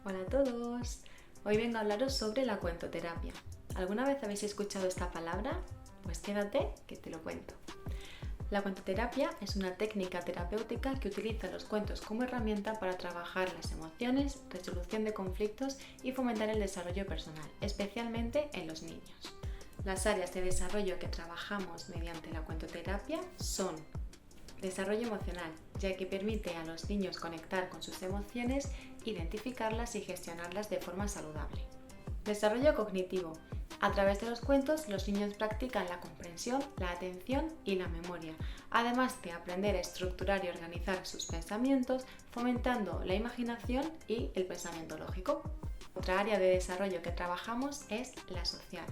Hola a todos, hoy vengo a hablaros sobre la cuentoterapia. ¿Alguna vez habéis escuchado esta palabra? Pues quédate que te lo cuento. La cuentoterapia es una técnica terapéutica que utiliza los cuentos como herramienta para trabajar las emociones, resolución de conflictos y fomentar el desarrollo personal, especialmente en los niños. Las áreas de desarrollo que trabajamos mediante la cuentoterapia son desarrollo emocional, ya que permite a los niños conectar con sus emociones, identificarlas y gestionarlas de forma saludable. Desarrollo cognitivo. A través de los cuentos, los niños practican la comprensión, la atención y la memoria, además de aprender a estructurar y organizar sus pensamientos, fomentando la imaginación y el pensamiento lógico. Otra área de desarrollo que trabajamos es la social.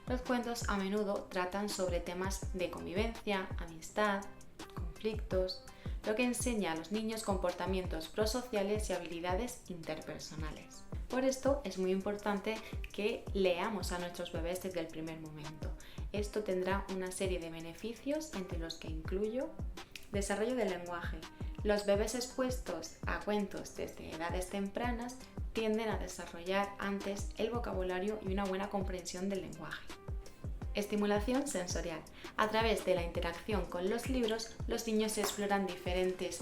Los cuentos a menudo tratan sobre temas de convivencia, amistad, conflictos, lo que enseña a los niños comportamientos prosociales y habilidades interpersonales. Por esto es muy importante que leamos a nuestros bebés desde el primer momento. Esto tendrá una serie de beneficios, entre los que incluyo desarrollo del lenguaje. Los bebés expuestos a cuentos desde edades tempranas tienden a desarrollar antes el vocabulario y una buena comprensión del lenguaje. Estimulación sensorial. A través de la interacción con los libros, los niños exploran diferentes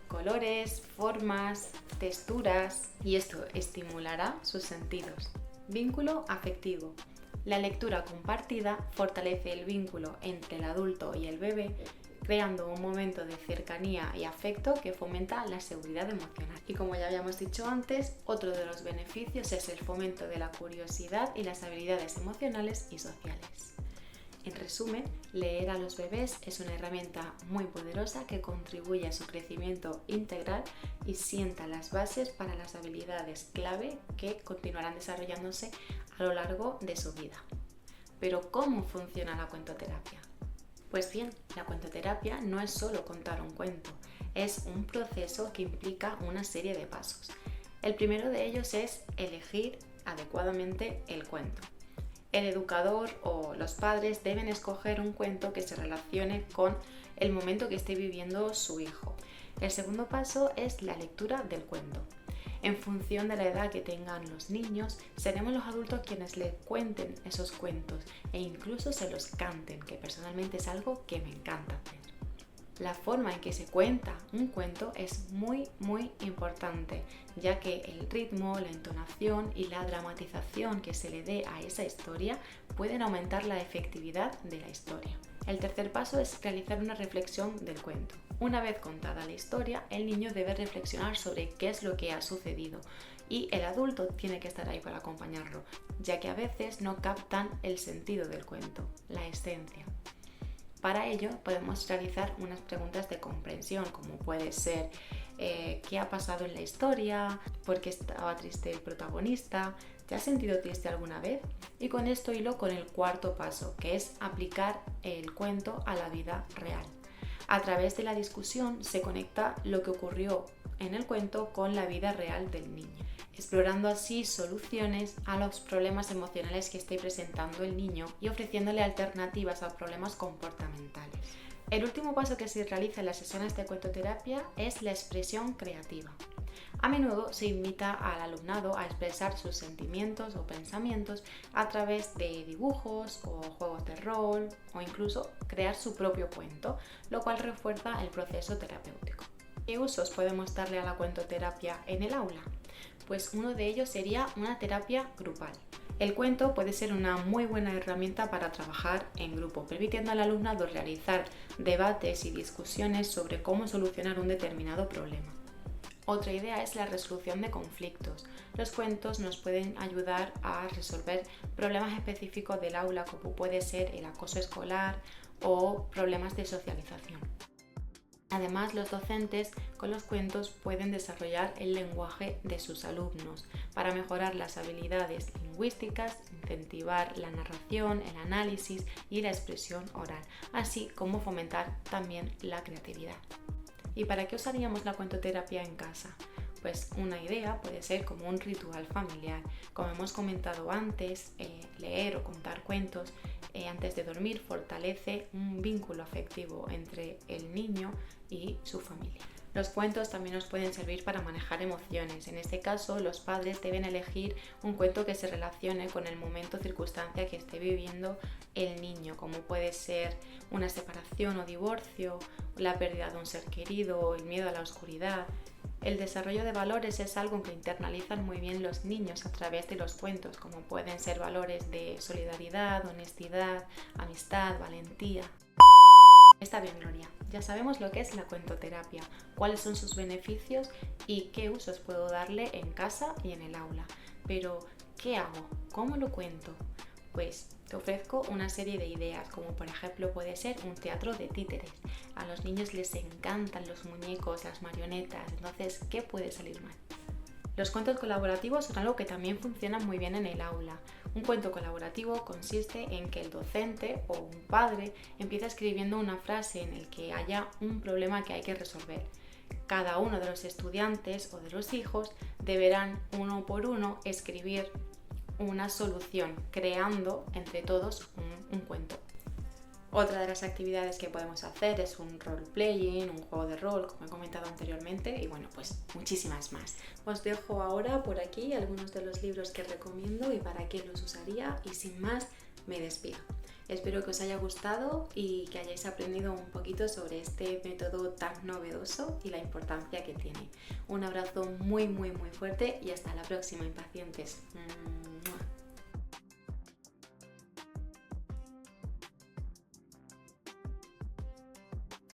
colores, formas, texturas y esto estimulará sus sentidos. Vínculo afectivo. La lectura compartida fortalece el vínculo entre el adulto y el bebé, creando un momento de cercanía y afecto que fomenta la seguridad emocional. Y como ya habíamos dicho antes, otro de los beneficios es el fomento de la curiosidad y las habilidades emocionales y sociales. En resumen, leer a los bebés es una herramienta muy poderosa que contribuye a su crecimiento integral y sienta las bases para las habilidades clave que continuarán desarrollándose a lo largo de su vida. Pero ¿cómo funciona la cuentoterapia? Pues bien, la cuentoterapia no es solo contar un cuento, es un proceso que implica una serie de pasos. El primero de ellos es elegir adecuadamente el cuento. El educador o los padres deben escoger un cuento que se relacione con el momento que esté viviendo su hijo. El segundo paso es la lectura del cuento. En función de la edad que tengan los niños, seremos los adultos quienes les cuenten esos cuentos e incluso se los canten, que personalmente es algo que me encanta hacer. La forma en que se cuenta un cuento es muy importante, ya que el ritmo, la entonación y la dramatización que se le dé a esa historia pueden aumentar la efectividad de la historia. El tercer paso es realizar una reflexión del cuento. Una vez contada la historia, el niño debe reflexionar sobre qué es lo que ha sucedido y el adulto tiene que estar ahí para acompañarlo, ya que a veces no captan el sentido del cuento, la esencia. Para ello podemos realizar unas preguntas de comprensión, como puede ser ¿qué ha pasado en la historia? ¿Por qué estaba triste el protagonista? ¿Te has sentido triste alguna vez? Y con esto hilo con el cuarto paso, que es aplicar el cuento a la vida real. A través de la discusión se conecta lo que ocurrió en el cuento con la vida real del niño, explorando así soluciones a los problemas emocionales que esté presentando el niño y ofreciéndole alternativas a problemas comportamentales. El último paso que se realiza en las sesiones de cuentoterapia es la expresión creativa. A menudo se invita al alumnado a expresar sus sentimientos o pensamientos a través de dibujos o juegos de rol o incluso crear su propio cuento, lo cual refuerza el proceso terapéutico. ¿Qué usos podemos darle a la cuentoterapia en el aula? Pues uno de ellos sería una terapia grupal. El cuento puede ser una muy buena herramienta para trabajar en grupo, permitiendo al alumnado realizar debates y discusiones sobre cómo solucionar un determinado problema. Otra idea es la resolución de conflictos. Los cuentos nos pueden ayudar a resolver problemas específicos del aula, como puede ser el acoso escolar o problemas de socialización. Además, los docentes con los cuentos pueden desarrollar el lenguaje de sus alumnos para mejorar las habilidades lingüísticas, incentivar la narración, el análisis y la expresión oral, así como fomentar también la creatividad. ¿Y para qué usaríamos la cuentoterapia en casa? Pues una idea puede ser como un ritual familiar. Como hemos comentado antes, leer o contar cuentos antes de dormir fortalece un vínculo afectivo entre el niño y su familia. Los cuentos también nos pueden servir para manejar emociones. En este caso, los padres deben elegir un cuento que se relacione con el momento o circunstancia que esté viviendo el niño, como puede ser una separación o divorcio, la pérdida de un ser querido, el miedo a la oscuridad. El desarrollo de valores es algo que internalizan muy bien los niños a través de los cuentos, como pueden ser valores de solidaridad, honestidad, amistad, valentía. Está bien, Gloria, ya sabemos lo que es la cuentoterapia, cuáles son sus beneficios y qué usos puedo darle en casa y en el aula. Pero, ¿qué hago? ¿Cómo lo cuento? Pues te ofrezco una serie de ideas, como por ejemplo puede ser un teatro de títeres. A los niños les encantan los muñecos, las marionetas, entonces, ¿qué puede salir mal? Los cuentos colaborativos son algo que también funciona muy bien en el aula. Un cuento colaborativo consiste en que el docente o un padre empieza escribiendo una frase en el que haya un problema que hay que resolver. Cada uno de los estudiantes o de los hijos deberán uno por uno escribir una solución, creando entre todos un cuento. Otra de las actividades que podemos hacer es un role-playing, un juego de rol, como he comentado anteriormente, y bueno, pues muchísimas más. Os dejo ahora por aquí algunos de los libros que recomiendo y para qué los usaría, y sin más, me despido. Espero que os haya gustado y que hayáis aprendido un poquito sobre este método tan novedoso y la importancia que tiene. Un abrazo muy fuerte y hasta la próxima, impacientes.